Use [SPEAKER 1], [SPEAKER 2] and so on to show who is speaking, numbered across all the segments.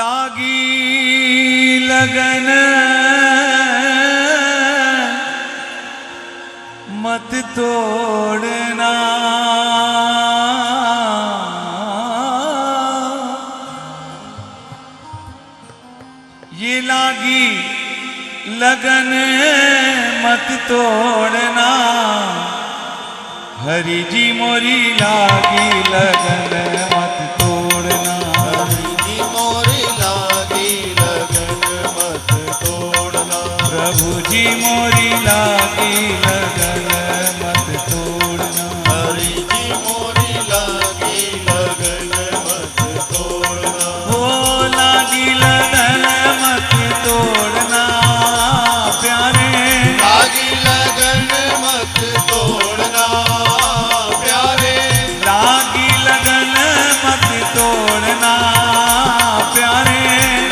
[SPEAKER 1] लागी लगन मत तोड़ना, ये लागी लगन मत तोड़ना, हरि जी मोरी लागी लगन मत तोड़ना,
[SPEAKER 2] हरि जी मोरी लागी लगन मत तोड़ना,
[SPEAKER 1] प्रभु जी मोरी लागी लगन मत तोड़ना,
[SPEAKER 2] हरि जी मोरी लागी लगन मत तोड़ना,
[SPEAKER 1] वो लागी लगन मत तोड़ना प्यारे,
[SPEAKER 2] लागी लगन मत तोड़ना प्यारे,
[SPEAKER 1] लागी लगन मत तोड़ना प्यारे,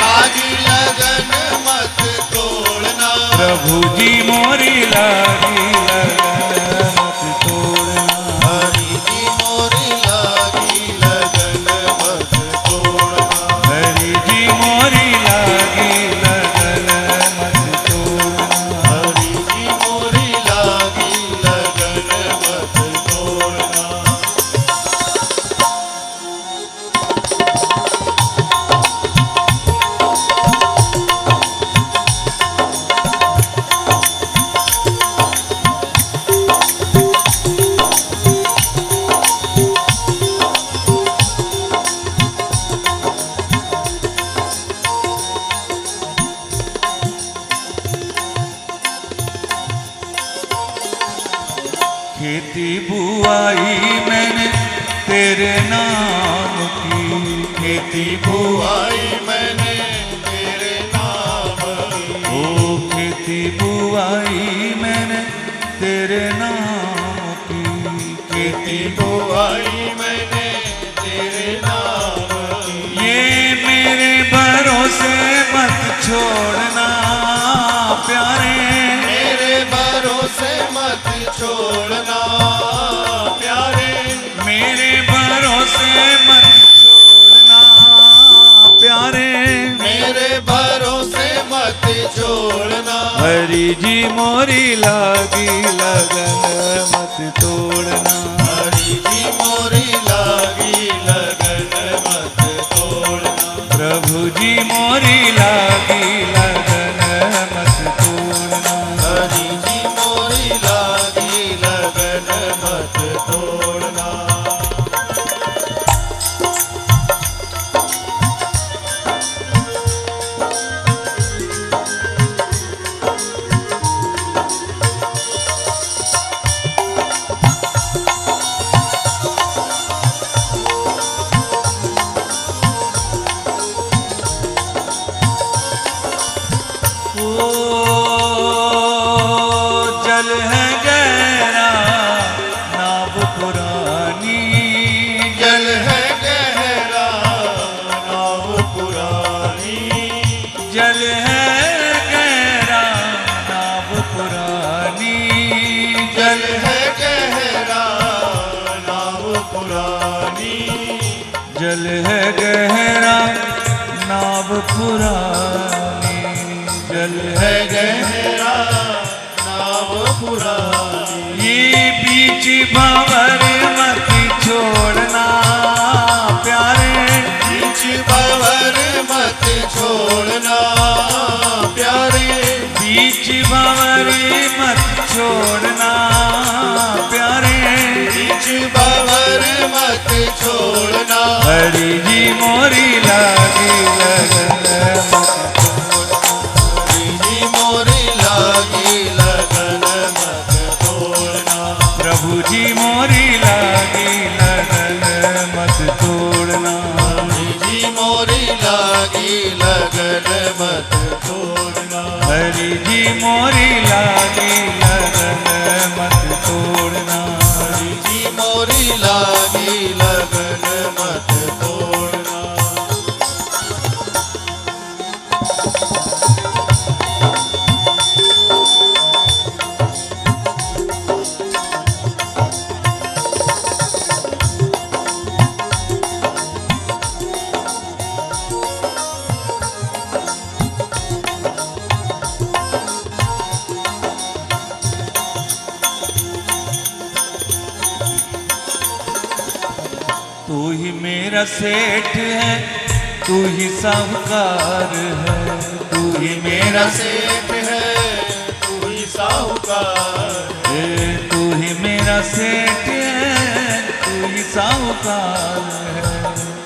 [SPEAKER 2] लागी लगन मत तोड़ना,
[SPEAKER 1] प्रभु जी मोरी लागी लगन मत तोड़ना,
[SPEAKER 2] हरि जी मोरी लागी लगन मत तोड़ना,
[SPEAKER 1] हरि जी मोरी लागी लगन मत तोड़ना,
[SPEAKER 2] हरि जी मोरी लागी लगन मत तोड़ना।
[SPEAKER 1] खेती बुआई मैंने तेरे नाम की, खेती
[SPEAKER 2] बुआई मैंने तेरे नाम की,
[SPEAKER 1] ओ खेती बुआई मैंने तेरे नाम की, खेती
[SPEAKER 2] बुआई मैंने तेरे नाम की,
[SPEAKER 1] ये मेरे भरोसे मत छोड़ना प्यारे,
[SPEAKER 2] मेरे भरोसे मत छोड़ना प्यारे,
[SPEAKER 1] मेरे भरोसे मत छोड़ना प्यारे,
[SPEAKER 2] मेरे भरोसे मत छोड़ना,
[SPEAKER 1] हरि जी मोरी लागी लगन मत तोड़ना,
[SPEAKER 2] हरि जी मोरी लागी लगन मत तोड़ना,
[SPEAKER 1] प्रभु जी मोरी लागी लगन मत तोड़ना,
[SPEAKER 2] हरि जी मोरी लागी लगन मत तोड़ना।
[SPEAKER 1] ओ जल है गहरा नाव पुरानी,
[SPEAKER 2] जल है गहरा नाव पुरानी,
[SPEAKER 1] जल है गहरा नाव पुरानी,
[SPEAKER 2] जल है गहरा नाव पुरानी,
[SPEAKER 1] जल है गहरा नाव पुरानी, जल है
[SPEAKER 2] है गहरा नाव पुरानी,
[SPEAKER 1] ये बीच भंवर मत छोड़ना प्यारे,
[SPEAKER 2] बीच भंवर मत छोड़ना प्यारे,
[SPEAKER 1] बीच भंवर मत छोड़ना प्यारे,
[SPEAKER 2] बीच भंवर मत छोड़ना,
[SPEAKER 1] हरि जी मोरी लागी लगन मत
[SPEAKER 2] हरि जी मोरी लागी लगन मत तोड़ना,
[SPEAKER 1] प्रभु जी मोरी लागी लगन मत तोड़ना,
[SPEAKER 2] हरि जी मोरी लागी लगन मत तोड़ना,
[SPEAKER 1] हरि जी मोरी लागी लगन मत तोड़ना,
[SPEAKER 2] हरि जी मोरी लागी लगन मत तोड़ना।
[SPEAKER 1] मेरा सेठ है, तू ही साहूकार है, तू ही मेरा
[SPEAKER 2] सेठ है, तू ही साहूकार है।
[SPEAKER 1] तू ही मेरा सेठ है, तू ही साहूकार है,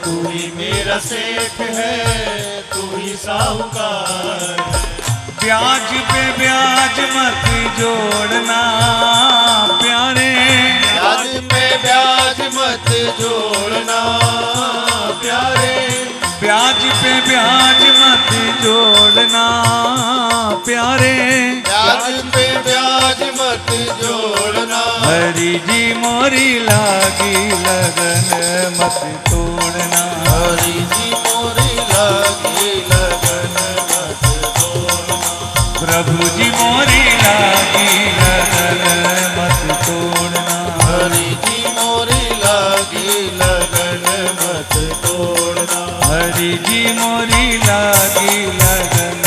[SPEAKER 2] तू ही मेरा सेठ है, तू ही साहूकार है।
[SPEAKER 1] ब्याज पे ब्याज मत जोड़ना प्यारे,
[SPEAKER 2] ब्याज पे ब्याज मत जोड़ना प्यारे,
[SPEAKER 1] ब्याज पे ब्याज मत जोड़ना प्यारे,
[SPEAKER 2] ब्याज पे ब्याज मत जोड़ना।
[SPEAKER 1] हरी जी मोरी लागी लगन मत तोड़ना,
[SPEAKER 2] हरी जी मोरी लागी लगन मत तोड़ना।
[SPEAKER 1] प्रभु जी मोरी लागी लगन मत तोड़ना,
[SPEAKER 2] हरी जी मोरी लागी लगन मत तोड़ना।
[SPEAKER 1] हरी जी मोरी लागी लगन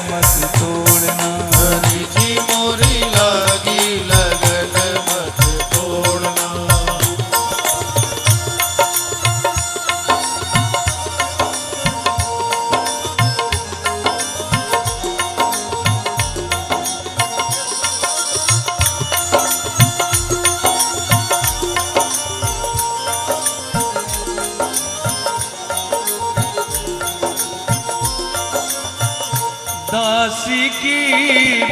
[SPEAKER 1] मत तोड़ना,
[SPEAKER 2] हरी जी मोरी लागी लगन मत तोड़ना।
[SPEAKER 1] दासी की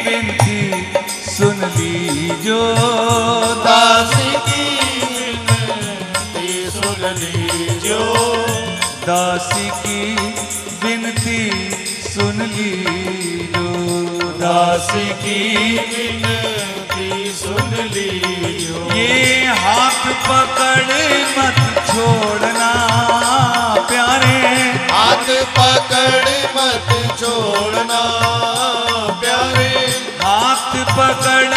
[SPEAKER 1] विनती सुन लीजो,
[SPEAKER 2] दासी की विनती सुन लीजो,
[SPEAKER 1] दासी की विनती सुन लीजो, दासी की
[SPEAKER 2] विनती सुन लीजो।
[SPEAKER 1] ये हाथ पकड़ मत छोड़ना प्यारे,
[SPEAKER 2] हाथ पकड़ मत छोड़ना प्यारे,
[SPEAKER 1] हाथ पकड़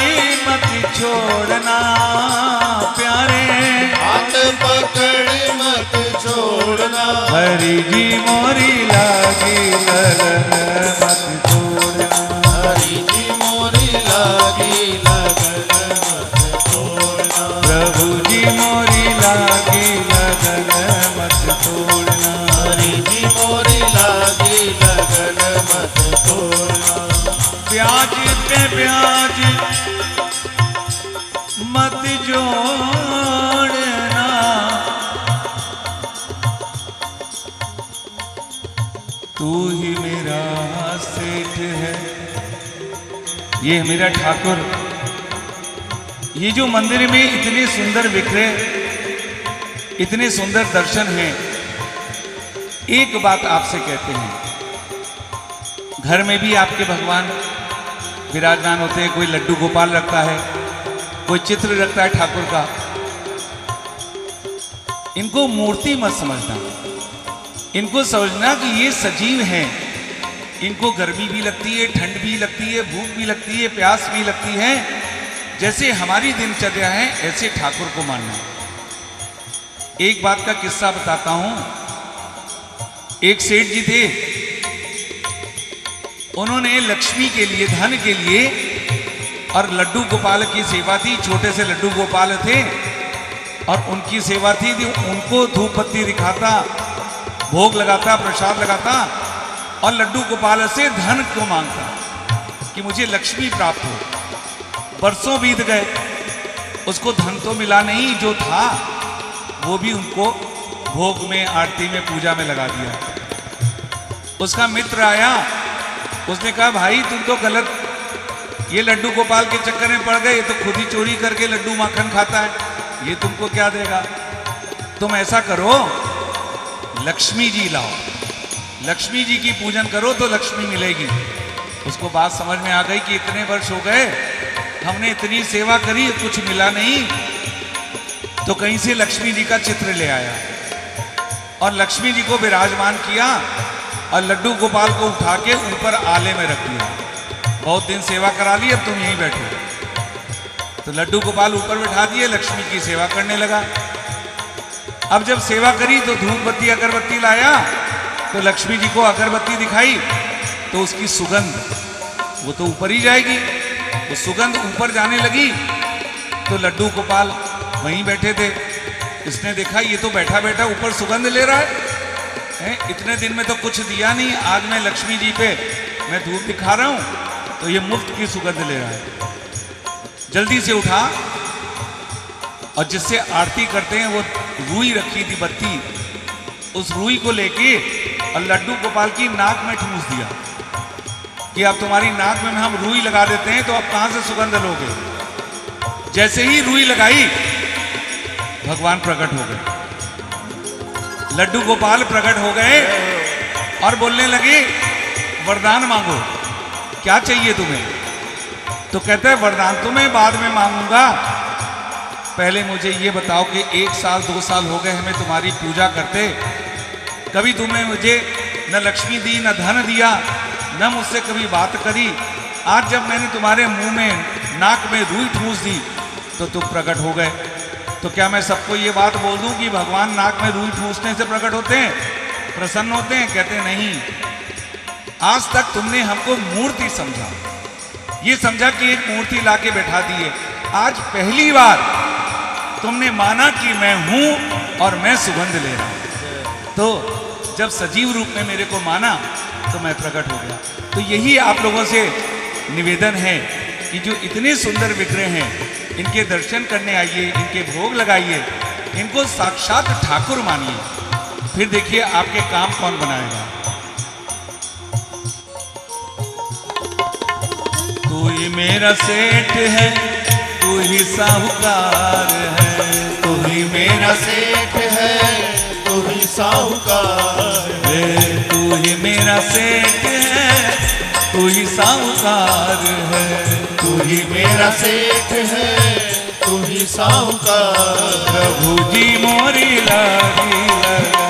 [SPEAKER 1] मत छोड़ना प्यारे,
[SPEAKER 2] हाथ पकड़ मत छोड़ना।
[SPEAKER 1] हरी जी मोरी लागी लगन मत छोड़ना,
[SPEAKER 2] हरी जी मोरी लागी लगन मत छोड़ना।
[SPEAKER 1] प्रभु जी मोरी लागी लगन मत छोड़ना,
[SPEAKER 2] हरी जी मोरी लागी लगन मत छोड़ना।
[SPEAKER 1] ब्याज पे ब्याज मत जोड़ना, तू ही मेरा सेठ है। ये मेरा ठाकुर, ये जो मंदिर में इतने सुंदर विग्रह, इतने सुंदर दर्शन हैं, एक बात आपसे कहते हैं, घर में भी आपके भगवान विराजमान होते हैं, कोई लड्डू गोपाल रखता है, कोई चित्र रखता है ठाकुर का। इनको मूर्ति मत समझना, इनको समझना कि ये सजीव हैं, इनको गर्मी भी लगती है, ठंड भी लगती है, भूख भी लगती है, प्यास भी लगती है। जैसे हमारी दिनचर्या है ऐसे ठाकुर को मानना। एक बात का किस्सा बताता हूं। एक सेठ जी थे, उन्होंने लक्ष्मी के लिए, धन के लिए, और लड्डू गोपाल की सेवा थी, छोटे से लड्डू गोपाल थे और उनकी सेवा थी, उनको धूप बत्ती दिखाता, भोग लगाता, प्रसाद लगाता और लड्डू गोपाल से धन को मांगता कि मुझे लक्ष्मी प्राप्त हो। बरसों बीत गए, उसको धन तो मिला नहीं, जो था वो भी उनको भोग में, आरती में, पूजा में लगा दिया। उसका मित्र आया, उसने कहा भाई तुम तो गलत, ये लड्डू गोपाल के चक्कर में पड़ गए, ये तो खुद ही चोरी करके लड्डू माखन खाता है, ये तुमको क्या देगा। तुम ऐसा करो, लक्ष्मी जी लाओ, लक्ष्मी जी की पूजन करो तो लक्ष्मी मिलेगी। उसको बात समझ में आ गई कि इतने वर्ष हो गए, हमने इतनी सेवा करी, कुछ मिला नहीं, तो कहीं से लक्ष्मी जी का चित्र ले आया और लक्ष्मी जी को विराजमान किया और लड्डू गोपाल को उठा के ऊपर आले में रख दिया। बहुत दिन सेवा करा ली, अब तुम यहीं बैठो। तो लड्डू गोपाल ऊपर बैठा दिए, लक्ष्मी की सेवा करने लगा। अब जब सेवा करी तो धूप बत्ती अगरबत्ती लाया, तो लक्ष्मी जी को अगरबत्ती दिखाई तो उसकी सुगंध वो तो ऊपर ही जाएगी, वो सुगंध ऊपर जाने लगी। तो लड्डू गोपाल वहीं बैठे थे, इसने देखा ये तो बैठा बैठा ऊपर सुगंध ले रहा है, इतने दिन में तो कुछ दिया नहीं, आज मैं लक्ष्मी जी पे मैं धूप दिखा रहा हूं तो ये मुफ्त की सुगंध ले रहा है। जल्दी से उठा और जिससे आरती करते हैं वो रुई रखी थी बत्ती, उस रुई को लेके और लड्डू गोपाल की नाक में ठूंस दिया कि अब तुम्हारी नाक में हम रुई लगा देते हैं तो अब कहां से सुगंध लोगे। जैसे ही रुई लगाई भगवान प्रकट हो गए, लड्डू गोपाल प्रकट हो गए और बोलने लगे वरदान मांगो, क्या चाहिए तुम्हें। तो कहते हैं वरदान तो मैं बाद में मांगूंगा, पहले मुझे ये बताओ कि 1 साल 2 साल हो गए हमें तुम्हारी पूजा करते, कभी तुमने मुझे न लक्ष्मी दी न धन दिया, न मुझसे कभी बात करी। आज जब मैंने तुम्हारे मुंह में नाक में रुई ठूंस दी तो तुम प्रकट हो गए। तो क्या मैं सबको ये बात बोल दूं कि भगवान नाक में रुई ठूंसने से प्रकट होते हैं, प्रसन्न होते हैं? कहते नहीं, आज तक तुमने हमको मूर्ति समझा, ये समझा कि एक मूर्ति लाके बैठा दी है। आज पहली बार तुमने माना कि मैं हूं और मैं सुगंध ले रहा हूं। तो जब सजीव रूप में मेरे को माना तो मैं प्रकट हो गया। तो यही आप लोगों से निवेदन है कि जो इतने सुंदर विग्रह हैं इनके दर्शन करने आइए, इनके भोग लगाइए, इनको साक्षात ठाकुर मानिए, फिर देखिए आपके काम कौन बनाएगा। तू ही मेरा सेठ है, तू ही साहूकार है,
[SPEAKER 2] तू ही मेरा सेठ है, तू ही साहूकार है,
[SPEAKER 1] तू ही मेरा सेठ है, तू ही साहूकार है,
[SPEAKER 2] तू ही मेरा सेठ है, तू ही साहूकार।
[SPEAKER 1] प्रभु जी मोरी लागी लगा